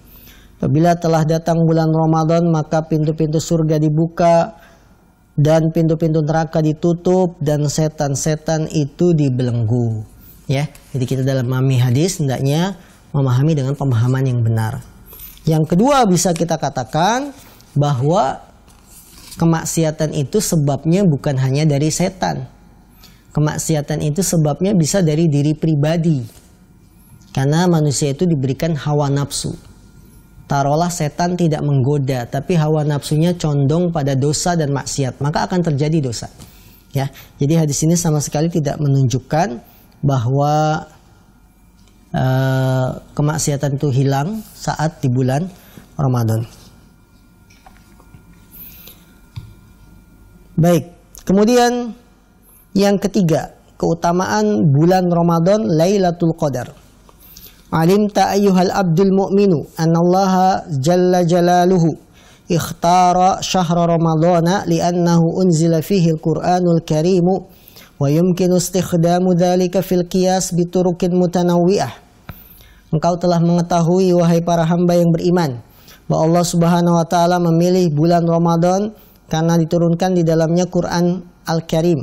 Apabila telah datang bulan Ramadan, maka pintu-pintu surga dibuka dan pintu-pintu neraka ditutup dan setan-setan itu dibelenggu. Ya, jadi kita dalam memahami hadis hendaknya memahami dengan pemahaman yang benar. Yang kedua, bisa kita katakan bahwa kemaksiatan itu sebabnya bukan hanya dari setan. Kemaksiatan itu sebabnya bisa dari diri pribadi. Karena manusia itu diberikan hawa nafsu. Taruhlah setan tidak menggoda, tapi hawa nafsunya condong pada dosa dan maksiat, maka akan terjadi dosa. Ya, jadi hadis ini sama sekali tidak menunjukkan bahwa kemaksiatan itu hilang saat di bulan Ramadan. Baik, kemudian yang ketiga, keutamaan bulan Ramadan Lailatul Qadar. Alimta ayyuhal abdul mu'minu annallaha jalla jalaluhu ikhtara syahra ramadana li'annahu unzila fihi al-Qur'anul karimu wa yumkinu istikhdamu dhalika fil qiyas biturukin mutanawwi'ah. Engkau telah mengetahui wahai para hamba yang beriman bahwa Allah Subhanahu wa taala memilih bulan Ramadan karena diturunkan di dalamnya Quran Al-Karim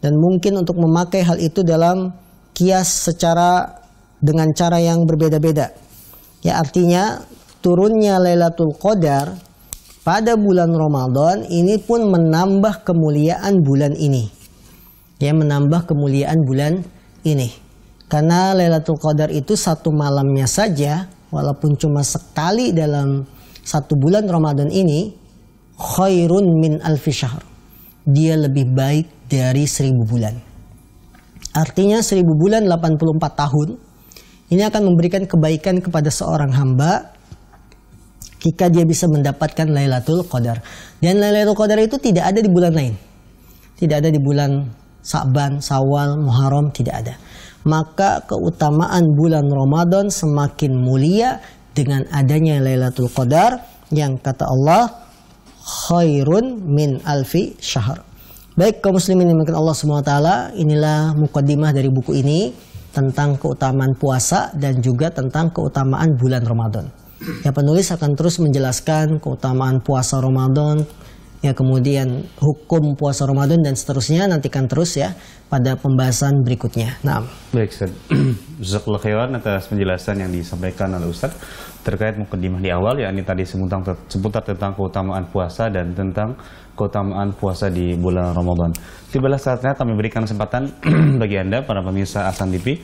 dan mungkin untuk memakai hal itu dalam qiyas dengan cara yang berbeda-beda. Ya, artinya turunnya Lailatul Qadar pada bulan Ramadan ini pun menambah kemuliaan bulan ini. Ya, menambah kemuliaan bulan ini. Karena Lailatul Qadar itu satu malamnya saja, walaupun cuma sekali dalam satu bulan Ramadan ini, khairun min alfi syahr. Dia lebih baik dari 1000 bulan. Artinya 1000 bulan 84 tahun. Ini akan memberikan kebaikan kepada seorang hamba jika dia bisa mendapatkan Lailatul Qadar. Dan Lailatul Qadar itu tidak ada di bulan lain. Tidak ada di bulan Sa'ban, Syawal, Muharram, tidak ada. Maka keutamaan bulan Ramadan semakin mulia dengan adanya Lailatul Qadar yang kata Allah khairun min alfi syahr. Baik kaum muslimin yang dimuliakan Allah SWT, inilah mukaddimah dari buku ini tentang keutamaan puasa dan juga tentang keutamaan bulan Ramadan. Ya, penulis akan terus menjelaskan keutamaan puasa Ramadan, ya, kemudian hukum puasa Ramadan dan seterusnya. Nantikan terus ya pada pembahasan berikutnya. Nah, baik Ustaz. Jazakallahu khairan atas penjelasan yang disampaikan oleh Ustaz terkait mukaddimah di awal, yakni tadi seputar tentang keutamaan puasa dan tentang keutamaan puasa di bulan Ramadan. Tibalah saatnya kami berikan kesempatan bagi Anda para pemirsa Ahsan TV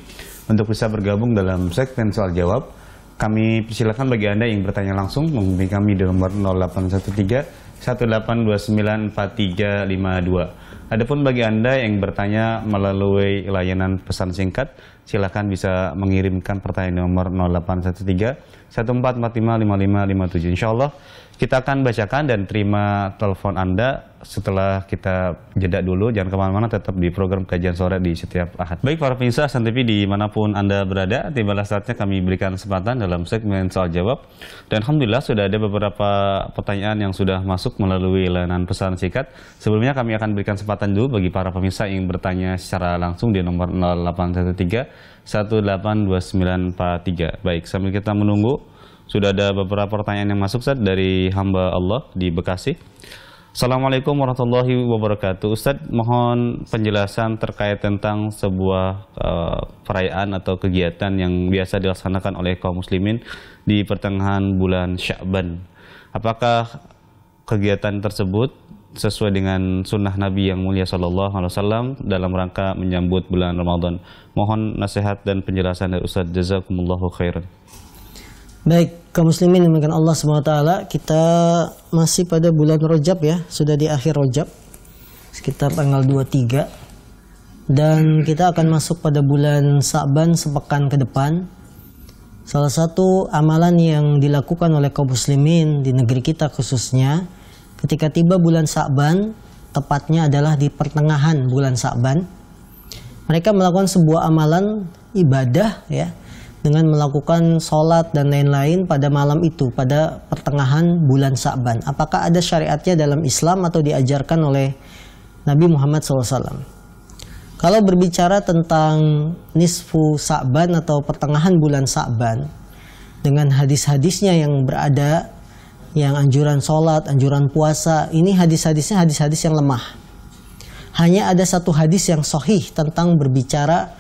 untuk bisa bergabung dalam segmen soal jawab. Kami persilakan bagi Anda yang bertanya langsung menghubungi kami di nomor 0813 18294352. Adapun bagi Anda yang bertanya melalui layanan pesan singkat, silakan bisa mengirimkan pertanyaan nomor 0813 14455557. Insyaallah kita akan bacakan dan terima telepon Anda setelah kita jeda dulu. Jangan kemana-mana, tetap di program kajian sore di setiap Ahad. Baik para pemirsa Ahsan TV dimanapun Anda berada, tibalah saatnya kami berikan kesempatan dalam segmen soal jawab. Dan Alhamdulillah sudah ada beberapa pertanyaan yang sudah masuk melalui layanan pesan singkat. Sebelumnya kami akan berikan kesempatan dulu bagi para pemirsa yang bertanya secara langsung di nomor 0813 182943. Baik, sambil kita menunggu, sudah ada beberapa pertanyaan yang masuk Ustaz dari hamba Allah di Bekasi. Assalamualaikum warahmatullahi wabarakatuh. Ustaz, mohon penjelasan terkait tentang sebuah perayaan atau kegiatan yang biasa dilaksanakan oleh kaum muslimin di pertengahan bulan Sya'ban. Apakah kegiatan tersebut sesuai dengan sunnah Nabi yang mulia SAW dalam rangka menyambut bulan Ramadan? Mohon nasihat dan penjelasan dari Ustaz. Jazakumullahu khairan. baik kaum muslimin yang dimuliakan Allah SWT, kita masih pada bulan Rajab ya, sudah di akhir Rajab sekitar tanggal 23, dan kita akan masuk pada bulan Sa'ban sepekan ke depan. Salah satu amalan yang dilakukan oleh kaum muslimin di negeri kita khususnya, ketika tiba bulan Sya'ban, tepatnya adalah di pertengahan bulan Sya'ban, mereka melakukan sebuah amalan ibadah ya, dengan melakukan sholat dan lain-lain pada malam itu, pada pertengahan bulan Sya'ban. Apakah ada syariatnya dalam Islam atau diajarkan oleh Nabi Muhammad SAW? Kalau berbicara tentang nisfu Sya'ban atau pertengahan bulan Sya'ban, dengan hadis-hadisnya yang berada, yang anjuran sholat, anjuran puasa, ini hadis-hadisnya hadis-hadis yang lemah. Hanya ada satu hadis yang sahih tentang berbicara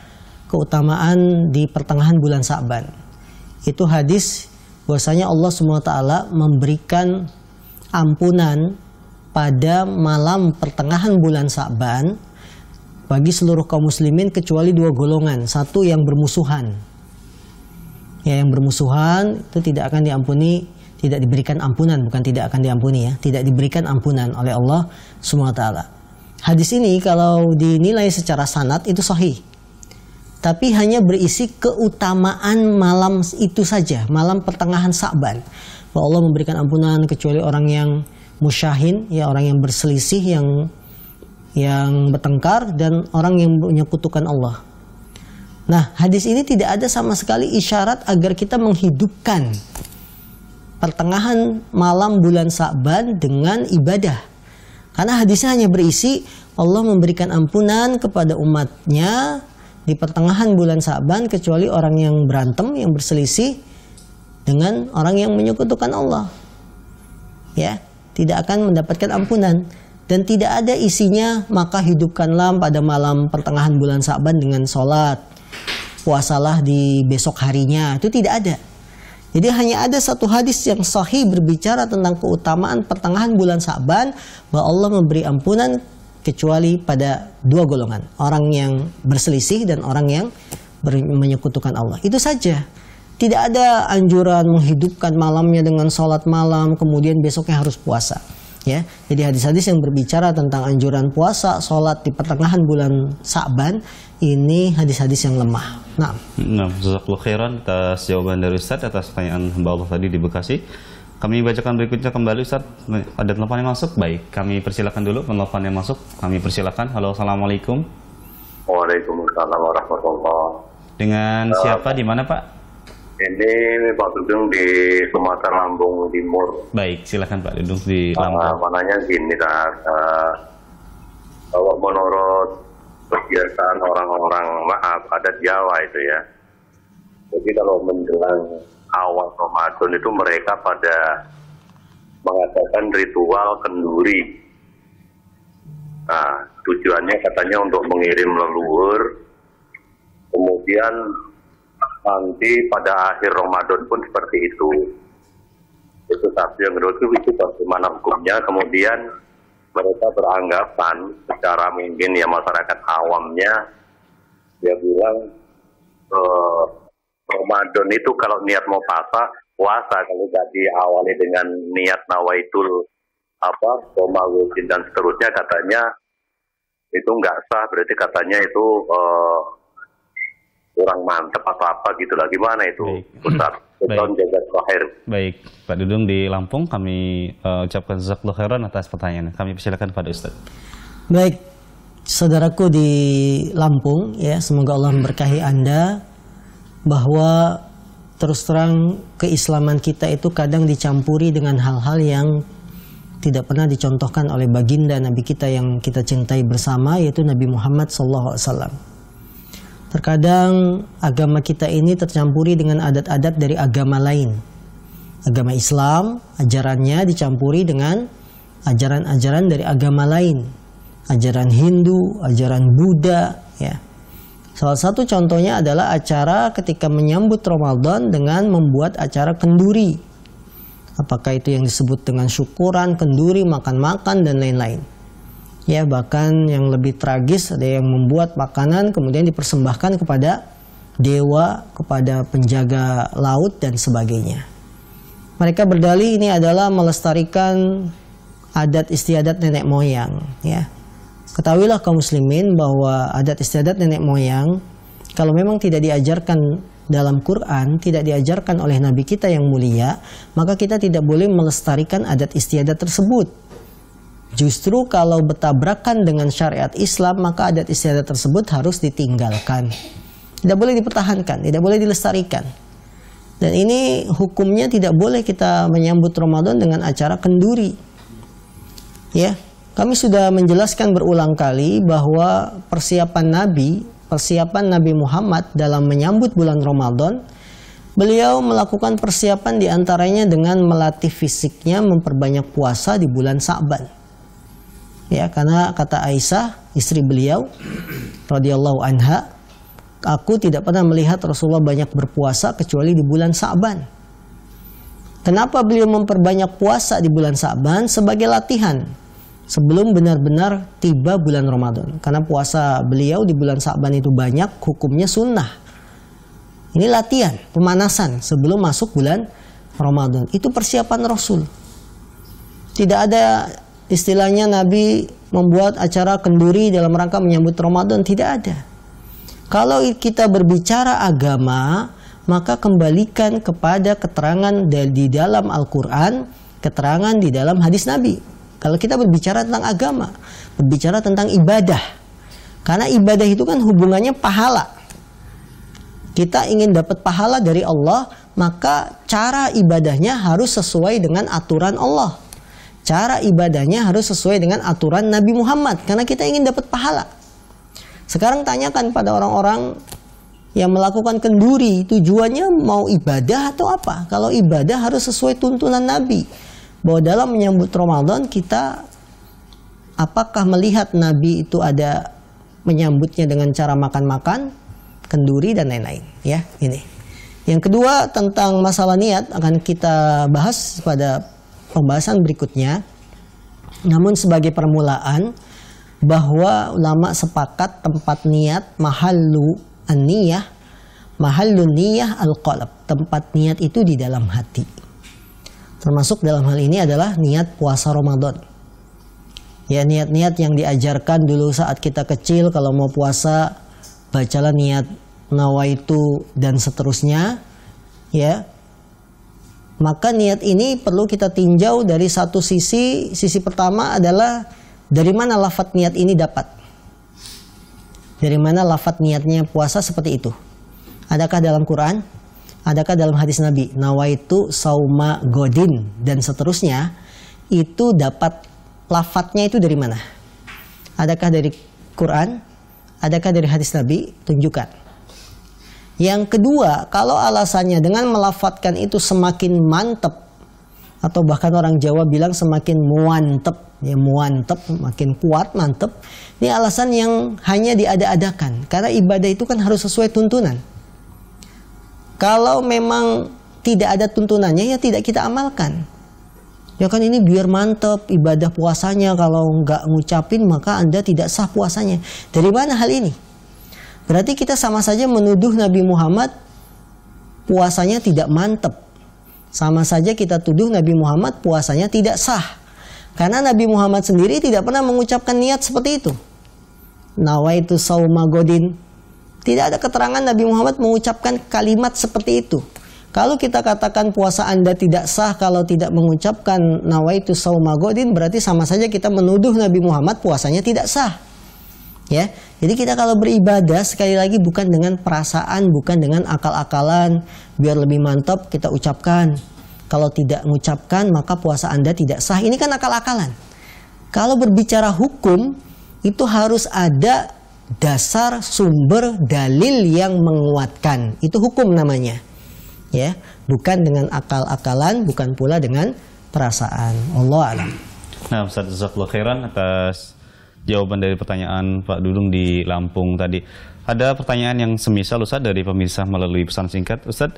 keutamaan di pertengahan bulan Sya'ban. Itu hadis bahwasanya Allah SWT memberikan ampunan pada malam pertengahan bulan Sya'ban bagi seluruh kaum muslimin kecuali dua golongan. Satu yang bermusuhan. Ya, yang bermusuhan itu tidak akan diampuni, tidak diberikan ampunan, bukan tidak akan diampuni ya, tidak diberikan ampunan oleh Allah SWT. Hadis ini kalau dinilai secara sanad itu sahih. Tapi hanya berisi keutamaan malam itu saja, malam pertengahan Sya'ban. Bahwa Allah memberikan ampunan kecuali orang yang musyahin, ya orang yang berselisih, yang bertengkar, dan orang yang menyekutukan Allah. Nah, hadis ini tidak ada sama sekali isyarat agar kita menghidupkan pertengahan malam bulan Sya'ban dengan ibadah. Karena hadisnya hanya berisi Allah memberikan ampunan kepada umatnya di pertengahan bulan Sya'ban kecuali orang yang berantem, yang berselisih dengan orang yang menyekutukan Allah. Ya, tidak akan mendapatkan ampunan. Dan tidak ada isinya maka hidupkanlah pada malam pertengahan bulan Sya'ban dengan sholat, puasalah di besok harinya. Itu tidak ada. Jadi hanya ada satu hadis yang sahih berbicara tentang keutamaan pertengahan bulan Sya'ban, bahwa Allah memberi ampunan kecuali pada dua golongan, orang yang berselisih dan orang yang menyekutukan Allah. Itu saja. Tidak ada anjuran menghidupkan malamnya dengan sholat malam kemudian besoknya harus puasa. Ya, jadi hadis-hadis yang berbicara tentang anjuran puasa, sholat di pertengahan bulan Sya'ban, ini hadis-hadis yang lemah. Nah, jazakallahu khairan atas jawaban dari Ustaz atas pertanyaan hamba Allah tadi di Bekasi. Kami bacakan berikutnya kembali, Ustaz. Ada telepon yang masuk? Baik, kami persilakan dulu telepon yang masuk. Kami persilakan. Halo, assalamualaikum. Waalaikumsalam warahmatullahi. Dengan siapa, di mana Pak? Ini Pak Dudung di Sumatera, Lampung Timur. Baik, silakan Pak Dudung di Lampung. Mananya gini kan, kalau menurut kebiasaan orang-orang adat Jawa itu ya, jadi kalau menjelang awal Ramadan itu mereka pada mengadakan ritual kenduri. Nah, tujuannya katanya untuk mengirim leluhur, kemudian nanti pada akhir Ramadan pun seperti itu. Itu satu. Yang kedua itu bagaimana hukumnya. Kemudian mereka beranggapan secara mungkin ya masyarakat awamnya, dia bilang Ramadan itu kalau niat mau puasa kalau nggak diawali dengan niat nawaitul Romawudin dan seterusnya, katanya itu nggak sah. Berarti katanya itu kurang mantap apa gitulah. Gimana itu Ustaz? Baik, Pak Dudung di Lampung, kami ucapkan jazakallahu khairan atas pertanyaan. Kami persilakan pada Ustaz. Baik, saudaraku di Lampung, ya semoga Allah memberkahi Anda, bahwa terus terang keislaman kita itu kadang dicampuri dengan hal-hal yang tidak pernah dicontohkan oleh baginda Nabi kita yang kita cintai bersama, yaitu Nabi Muhammad SAW. Terkadang agama kita ini tercampuri dengan adat-adat dari agama lain. Agama Islam, ajarannya dicampuri dengan ajaran-ajaran dari agama lain. Ajaran Hindu, ajaran Buddha, ya. Salah satu contohnya adalah acara ketika menyambut Ramadan dengan membuat acara kenduri. Apakah itu yang disebut dengan syukuran, kenduri, makan-makan, dan lain-lain. Ya, bahkan yang lebih tragis, ada yang membuat makanan kemudian dipersembahkan kepada dewa, kepada penjaga laut dan sebagainya. Mereka berdalih ini adalah melestarikan adat istiadat nenek moyang, ya. Ketahuilah kaum muslimin bahwa adat istiadat nenek moyang kalau memang tidak diajarkan dalam Quran, tidak diajarkan oleh Nabi kita yang mulia, maka kita tidak boleh melestarikan adat istiadat tersebut. Justru kalau bertabrakan dengan syariat Islam, maka adat istiadat tersebut harus ditinggalkan. Tidak boleh dipertahankan, tidak boleh dilestarikan. Dan ini hukumnya tidak boleh kita menyambut Ramadan dengan acara kenduri. Ya, kami sudah menjelaskan berulang kali bahwa persiapan Nabi Muhammad dalam menyambut bulan Ramadan, beliau melakukan persiapan diantaranya dengan melatih fisiknya, memperbanyak puasa di bulan Sa'ban. Ya, karena kata Aisyah, istri beliau, radhiyallahu anha, aku tidak pernah melihat Rasulullah banyak berpuasa kecuali di bulan Sa'ban. Kenapa beliau memperbanyak puasa di bulan Sa'ban? Sebagai latihan sebelum benar-benar tiba bulan Ramadan. Karena puasa beliau di bulan Sa'ban itu banyak, hukumnya sunnah. Ini latihan, pemanasan sebelum masuk bulan Ramadan. Itu persiapan Rasul. Tidak ada istilahnya Nabi membuat acara kenduri dalam rangka menyambut Ramadan, tidak ada. Kalau kita berbicara agama, maka kembalikan kepada keterangan di dalam Al-Quran, keterangan di dalam hadis Nabi. Kalau kita berbicara tentang agama, berbicara tentang ibadah. Karena ibadah itu kan hubungannya pahala. Kita ingin dapat pahala dari Allah, maka cara ibadahnya harus sesuai dengan aturan Allah. Cara ibadahnya harus sesuai dengan aturan Nabi Muhammad, karena kita ingin dapat pahala. Sekarang tanyakan pada orang-orang yang melakukan kenduri, tujuannya mau ibadah atau apa? Kalau ibadah harus sesuai tuntunan Nabi. Bahwa dalam menyambut Ramadan kita apakah melihat Nabi itu ada menyambutnya dengan cara makan-makan, kenduri dan lain-lain, ya, ini. Yang kedua tentang masalah niat akan kita bahas pada pembahasan berikutnya. Namun sebagai permulaan bahwa ulama sepakat tempat niat mahallun niyah al-qalb. Tempat niat itu di dalam hati. Termasuk dalam hal ini adalah niat puasa Ramadan. Ya, niat-niat yang diajarkan dulu saat kita kecil, kalau mau puasa bacalah niat nawaitu dan seterusnya, ya. Maka niat ini perlu kita tinjau dari satu sisi. Sisi pertama adalah dari mana lafadz niat ini dapat. Dari mana lafadz niatnya puasa seperti itu? Adakah dalam Quran? Adakah dalam hadis Nabi? Nawaitu sauma godin dan seterusnya. Itu dapat lafadznya itu dari mana? Adakah dari Quran? Adakah dari hadis Nabi? Tunjukkan. Yang kedua, kalau alasannya dengan melafadzkan itu semakin mantep, atau bahkan orang Jawa bilang semakin muantep, ya, muantep, makin kuat, mantep. Ini alasan yang hanya diada-adakan. Karena ibadah itu kan harus sesuai tuntunan. Kalau memang tidak ada tuntunannya, ya tidak kita amalkan. Ya kan ini biar mantep ibadah puasanya, kalau nggak ngucapin maka Anda tidak sah puasanya. Dari mana hal ini? Berarti kita sama saja menuduh Nabi Muhammad puasanya tidak mantep. Sama saja kita tuduh Nabi Muhammad puasanya tidak sah. Karena Nabi Muhammad sendiri tidak pernah mengucapkan niat seperti itu. Nawaitu sauma godin. Tidak ada keterangan Nabi Muhammad mengucapkan kalimat seperti itu. Kalau kita katakan puasa Anda tidak sah kalau tidak mengucapkan nawaitu sauma godin, berarti sama saja kita menuduh Nabi Muhammad puasanya tidak sah. Ya, jadi kita kalau beribadah sekali lagi bukan dengan perasaan, bukan dengan akal-akalan, biar lebih mantap kita ucapkan. Kalau tidak mengucapkan maka puasa Anda tidak sah. Ini kan akal-akalan. Kalau berbicara hukum itu harus ada dasar sumber dalil yang menguatkan. Itu hukum namanya. Ya, bukan dengan akal-akalan, bukan pula dengan perasaan. Allah a'lam. Nah, Ustaz, jazakallahu khairan atas jawaban dari pertanyaan Pak Dudung di Lampung tadi. Ada pertanyaan yang semisal, Ustaz, dari pemirsa melalui pesan singkat. Ustaz,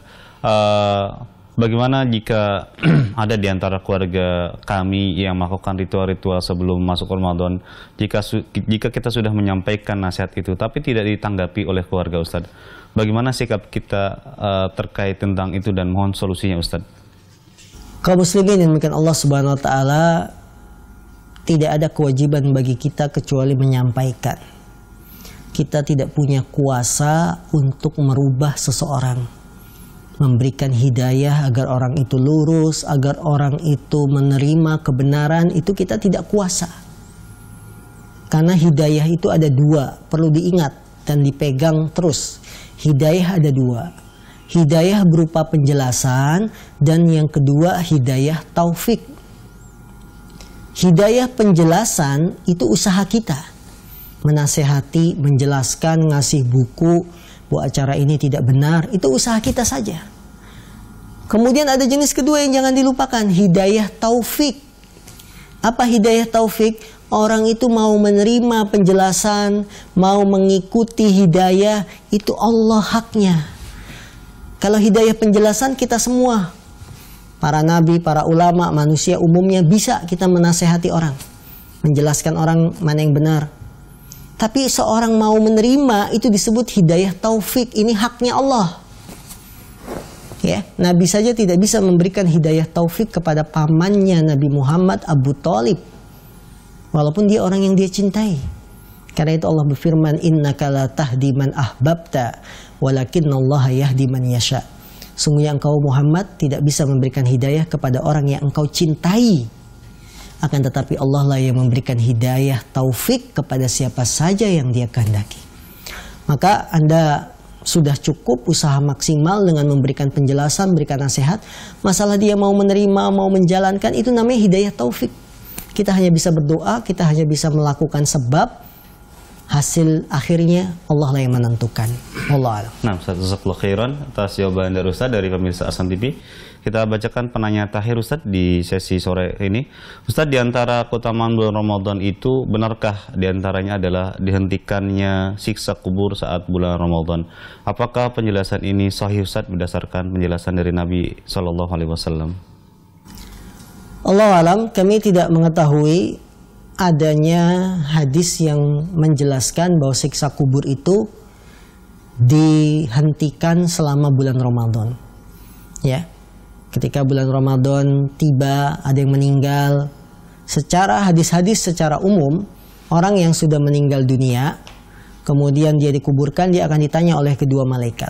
bagaimana jika ada di antara keluarga kami yang melakukan ritual-ritual sebelum masuk Ramadan, jika kita sudah menyampaikan nasihat itu tapi tidak ditanggapi oleh keluarga, Ustaz, bagaimana sikap kita terkait tentang itu dan mohon solusinya, Ustaz? Kaum muslimin yang dimuliakan Allah Subhanahu wa taala, tidak ada kewajiban bagi kita kecuali menyampaikan. Kita tidak punya kuasa untuk merubah seseorang. memberikan hidayah agar orang itu lurus, agar orang itu menerima kebenaran, itu kita tidak kuasa. Karena hidayah itu ada dua, perlu diingat dan dipegang terus. Hidayah ada dua. Hidayah berupa penjelasan, dan yang kedua hidayah taufik. Hidayah penjelasan itu usaha kita. Menasehati, menjelaskan, ngasih buku, bahwa acara ini tidak benar, itu usaha kita saja. Kemudian ada jenis kedua yang jangan dilupakan, hidayah taufik. Apa hidayah taufik? Orang itu mau menerima penjelasan, mau mengikuti hidayah, itu Allah haknya. Kalau hidayah penjelasan kita semua, para nabi, para ulama, manusia umumnya bisa kita menasehati orang, menjelaskan orang mana yang benar. Tapi seorang mau menerima itu disebut hidayah taufik. Ini haknya Allah. Ya, Nabi saja tidak bisa memberikan hidayah taufik kepada pamannya Nabi Muhammad Abu Thalib, walaupun dia orang yang dia cintai. Karena itu Allah berfirman, innaka la tahdi man ahbabta walakinnallaha yahdi man yasha. Sungguhnya engkau Muhammad tidak bisa memberikan hidayah kepada orang yang engkau cintai. Akan tetapi Allah lah yang memberikan hidayah taufik kepada siapa saja yang dia kehendaki. Maka Anda sudah cukup usaha maksimal dengan memberikan penjelasan, memberikan nasihat. Masalah dia mau menerima, mau menjalankan, itu namanya hidayah taufik. Kita hanya bisa berdoa, kita hanya bisa melakukan sebab, hasil akhirnya Allah lah yang menentukan. Allah a'lam. Nah, Ustaz, jazakallahu khairan atas jawaban dari Ustaz dari pemirsa Ahsan TV. Kita bacakan penanya terakhir Ustaz di sesi sore ini. Ustaz, di antara keutamaan bulan Ramadan itu, benarkah di antaranya adalah dihentikannya siksa kubur saat bulan Ramadan? Apakah penjelasan ini sahih Ustaz berdasarkan penjelasan dari Nabi SAW? Allah alam, kami tidak mengetahui adanya hadis yang menjelaskan bahwa siksa kubur itu dihentikan selama bulan Ramadan. Ya. Ketika bulan Ramadan tiba, ada yang meninggal. Secara hadis-hadis secara umum, orang yang sudah meninggal dunia, kemudian dia dikuburkan, dia akan ditanya oleh kedua malaikat.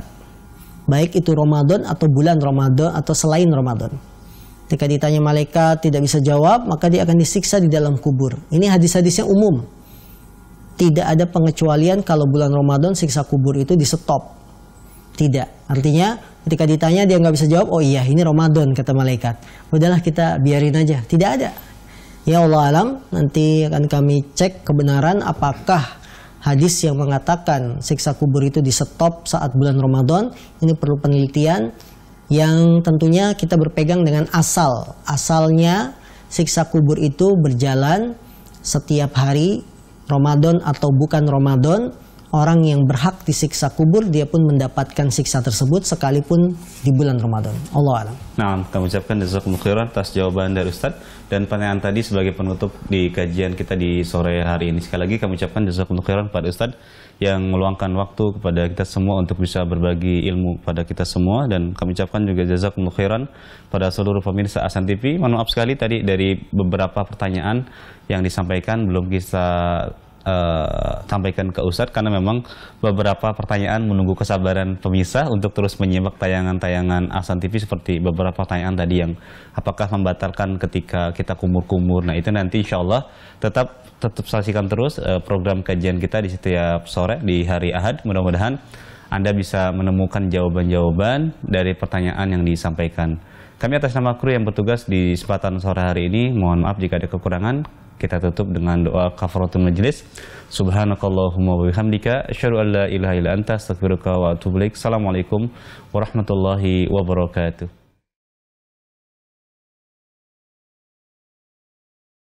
Baik itu Ramadan atau bulan Ramadan atau selain Ramadan. Ketika ditanya malaikat tidak bisa jawab, maka dia akan disiksa di dalam kubur. Ini hadis-hadisnya umum. Tidak ada pengecualian kalau bulan Ramadan siksa kubur itu di stop. Tidak. Artinya ketika ditanya dia nggak bisa jawab, oh iya ini Ramadan kata malaikat. Udahlah kita biarin aja. Tidak ada. Ya Allah alam, nanti akan kami cek kebenaran apakah hadis yang mengatakan siksa kubur itu di stop saat bulan Ramadan. Ini perlu penelitian yang tentunya kita berpegang dengan asal. Asalnya siksa kubur itu berjalan setiap hari, Ramadan atau bukan Ramadan. Orang yang berhak disiksa kubur, dia pun mendapatkan siksa tersebut sekalipun di bulan Ramadan. Allah alam. Nah, kami ucapkan jazakumullah khairan atas jawaban dari Ustaz dan pertanyaan tadi sebagai penutup di kajian kita di sore hari ini. Sekali lagi kami ucapkan jazakumullah khairan kepada Ustaz yang meluangkan waktu kepada kita semua untuk bisa berbagi ilmu pada kita semua, dan kami ucapkan juga jazakumullah khairan pada seluruh pemirsa Ahsan TV. Mohon maaf sekali tadi dari beberapa pertanyaan yang disampaikan belum kita sampaikan ke Ustadz karena memang beberapa pertanyaan menunggu kesabaran pemirsa untuk terus menyimak tayangan-tayangan Ahsan TV, seperti beberapa pertanyaan tadi yang apakah membatalkan ketika kita kumur-kumur. Nah itu nanti insya Allah tetap saksikan terus program kajian kita di setiap sore di hari Ahad. Mudah-mudahan Anda bisa menemukan jawaban-jawaban dari pertanyaan yang disampaikan. Kami atas nama kru yang bertugas di kesempatan sore hari ini, mohon maaf jika ada kekurangan. Kita tutup dengan doa kafaratul majlis. Subhanakallahumma wa bihamdika asyhadu an la ilaha illa anta astaghfiruka wa atubu ilaik. Assalamualaikum warahmatullahi wabarakatuh.